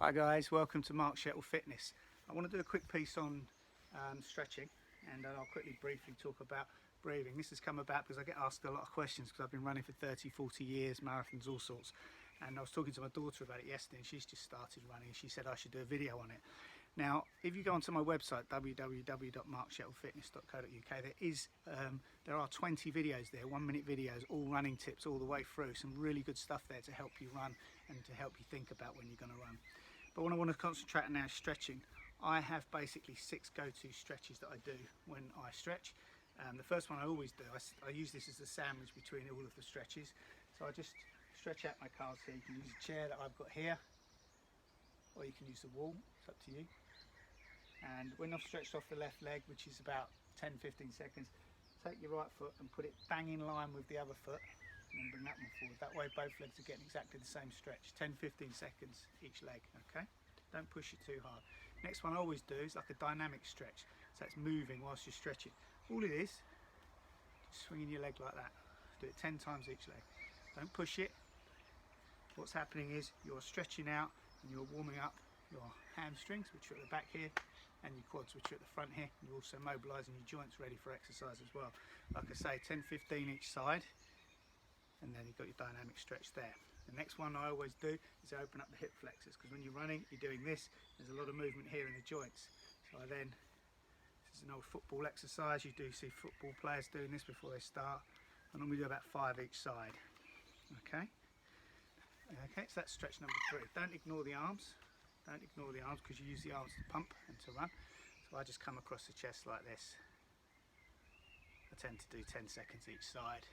Hi guys, welcome to Mark Shettle Fitness. I want to do a quick piece on stretching, and I'll quickly briefly talk about breathing. This has come about because I get asked a lot of questions because I've been running for 30-40 years, marathons, all sorts, and I was talking to my daughter about it yesterday and she's just started running and she said I should do a video on it. Now if you go onto my website www.markshettlefitness.co.uk, there are 20 videos there, 1-minute videos, all running tips all the way through, some really good stuff there to help you run and to help you think about when you're going to run. But what I want to concentrate on now is stretching. I have basically 6 go-to stretches that I do when I stretch. The first one I always do, I use this as a sandwich between all of the stretches. So I just stretch out my calves here. You can use a chair that I've got here, or you can use the wall, it's up to you. And when I've stretched off the left leg, which is about 10-15 seconds, take your right foot and put it bang in line with the other foot, and then bring that one forward. That way both legs are getting exactly the same stretch, 10-15 seconds each leg, okay? Don't push it too hard. Next one I always do is like a dynamic stretch, so it's moving whilst you're stretching. All it is, just swinging your leg like that. Do it 10 times each leg. Don't push it. What's happening is you're stretching out and you're warming up your hamstrings, which are at the back here, and your quads, which are at the front here. You're also mobilising your joints ready for exercise as well. Like I say, 10-15 each side, and then you've got your dynamic stretch there. The next one I always do is I open up the hip flexors, because when you're running, you're doing this, there's a lot of movement here in the joints. So this is an old football exercise. You do see football players doing this before they start. I normally do about 5 each side. Okay, so that's stretch number 3. Don't ignore the arms. Don't ignore the arms, because you use the arms to pump and to run. So I just come across the chest like this. I tend to do 10 seconds each side,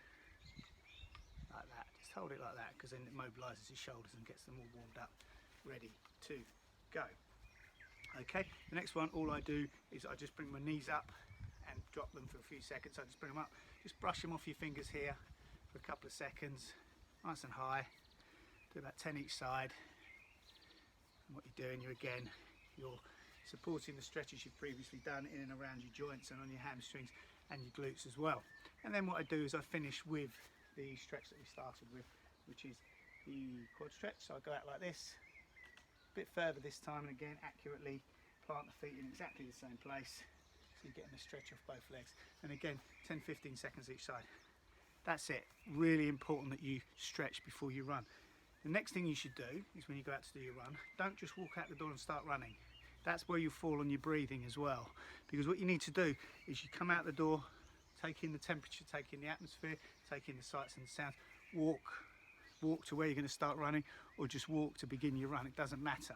like that. Just hold it like that, because then it mobilises your shoulders and gets them all warmed up, ready to go. Okay, the next one, all I do is I just bring my knees up and drop them for a few seconds. I just bring them up, just brush them off your fingers here for a couple of seconds, nice and high. Do about 10 each side. And what you're doing, you're supporting the stretches you've previously done in and around your joints and on your hamstrings and your glutes as well. And then what I do is I finish with the stretch that we started with, which is the quad stretch. So I go out like this, a bit further this time, and again accurately plant the feet in exactly the same place, so you're getting a stretch off both legs. And again, 10-15 seconds each side. That's it. Really important that you stretch before you run. The next thing you should do is, when you go out to do your run, don't just walk out the door and start running. That's where you fall on your breathing as well, because what you need to do is you come out the door, take in the temperature, take in the atmosphere, take in the sights and the sounds, walk to where you're going to start running, or just walk to begin your run. It doesn't matter.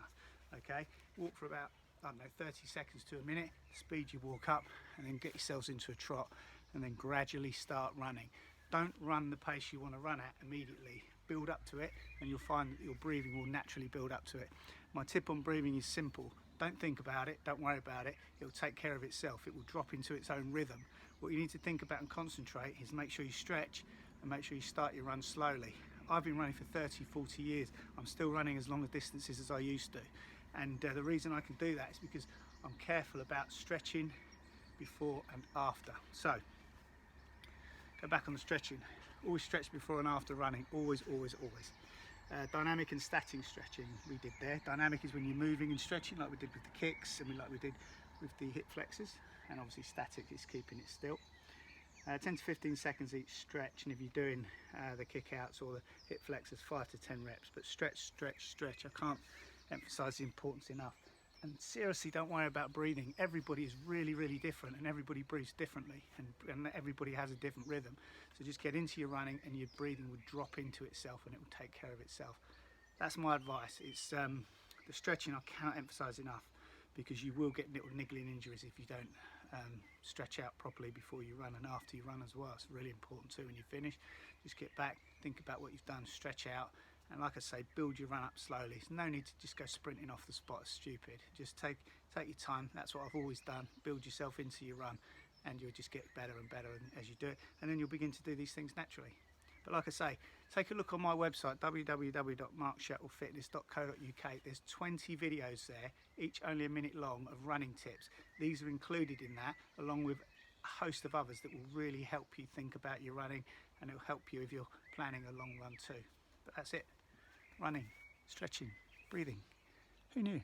Okay, walk for about, I don't know, 30 seconds to a minute, speed you walk up, and then get yourselves into a trot, and then gradually start running. Don't run the pace you want to run at immediately. Build up to it, and you'll find that your breathing will naturally build up to it. My tip on breathing is simple. Don't think about it, don't worry about it. It'll take care of itself. It will drop into its own rhythm. What you need to think about and concentrate is make sure you stretch and make sure you start your run slowly. I've been running for 30-40 years. I'm still running as long distances as I used to. And the reason I can do that is because I'm careful about stretching before and after. So, go back on the stretching. Always stretch before and after running. Always, always, always. Dynamic and static stretching we did there. Dynamic is when you're moving and stretching, like we did with the kicks and like we did with the hip flexors. And obviously static is keeping it still. 10-15 seconds each stretch, and if you're doing the kick outs or the hip flexors, 5-10 reps. But stretch, stretch, stretch. I can't emphasize the importance enough. And seriously, don't worry about breathing. Everybody is really, really different, and everybody breathes differently, and everybody has a different rhythm. So just get into your running, and your breathing will drop into itself, and it will take care of itself. That's my advice. It's the stretching I cannot emphasize enough, because you will get little niggling injuries if you don't stretch out properly before you run and after you run as well. It's really important too. When you finish, just get back, think about what you've done, stretch out, and like I say, build your run up slowly. There's no need to just go sprinting off the spot. It's stupid. Just take your time. That's what I've always done. Build yourself into your run, and you'll just get better and better as you do it, and then you'll begin to do these things naturally. But like I say, take a look on my website, www.markshettlefitness.co.uk. There's 20 videos there, each only a minute long, of running tips. These are included in that, along with a host of others that will really help you think about your running, and it will help you if you're planning a long run too. But that's it. Running, stretching, breathing. Who knew?